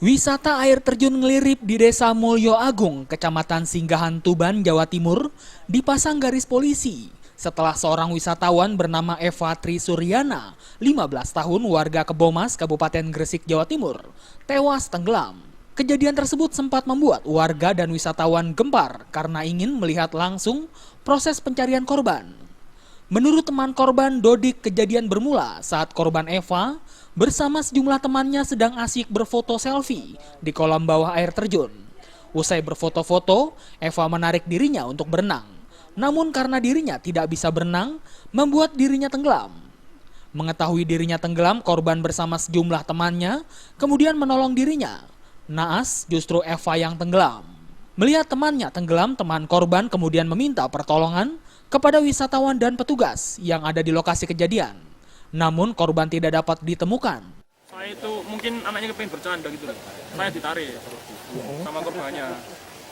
Wisata air terjun Ngelirip di Desa Mulyo Agung, Kecamatan Singgahan, Tuban, Jawa Timur, dipasang garis polisi setelah seorang wisatawan bernama Eva Tri Suryana, 15 tahun, warga Kebomas, Kabupaten Gresik, Jawa Timur, tewas tenggelam. Kejadian tersebut sempat membuat warga dan wisatawan gempar karena ingin melihat langsung proses pencarian korban. Menurut teman korban, Dodik, kejadian bermula saat korban Eva bersama sejumlah temannya sedang asyik berfoto selfie di kolam bawah air terjun. Usai berfoto-foto, Eva menarik dirinya untuk berenang. Namun karena dirinya tidak bisa berenang, membuat dirinya tenggelam. Mengetahui dirinya tenggelam, korban bersama sejumlah temannya kemudian menolong dirinya. Naas, justru Eva yang tenggelam. Melihat temannya tenggelam, teman korban kemudian meminta pertolongan kepada wisatawan dan petugas yang ada di lokasi kejadian. Namun korban tidak dapat ditemukan. Saya itu mungkin anaknya kepengen bercanda gitu. Saya ditarik sama korbannya.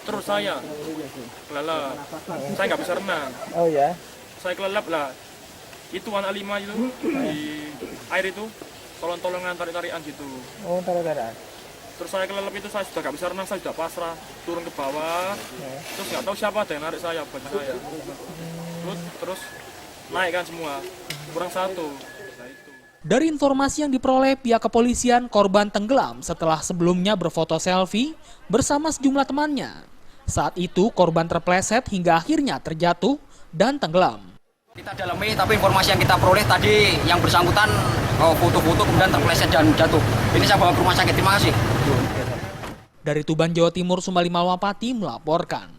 Terus saya kelelep. Saya nggak bisa renang. Oh ya? Saya kelelep lah. Itu anak 5 itu di air itu tolong-tolongan tarik-tarikan gitu. Oh, tarik-tarikan. Terus saya kelelep itu saya sudah nggak bisa renang, saya sudah pasrah turun ke bawah. Terus nggak tahu siapa ada yang narik saya, baju saya. Terus naik kan semua, kurang satu. Dari informasi yang diperoleh pihak kepolisian, korban tenggelam setelah sebelumnya berfoto selfie bersama sejumlah temannya. Saat itu korban terpleset hingga akhirnya terjatuh dan tenggelam. Kita dalami, tapi informasi yang kita peroleh tadi yang bersangkutan foto-foto kemudian terpleset dan jatuh. Ini saya bawa ke rumah sakit, terima kasih. Dari Tuban, Jawa Timur, Sumbali Malwapati melaporkan.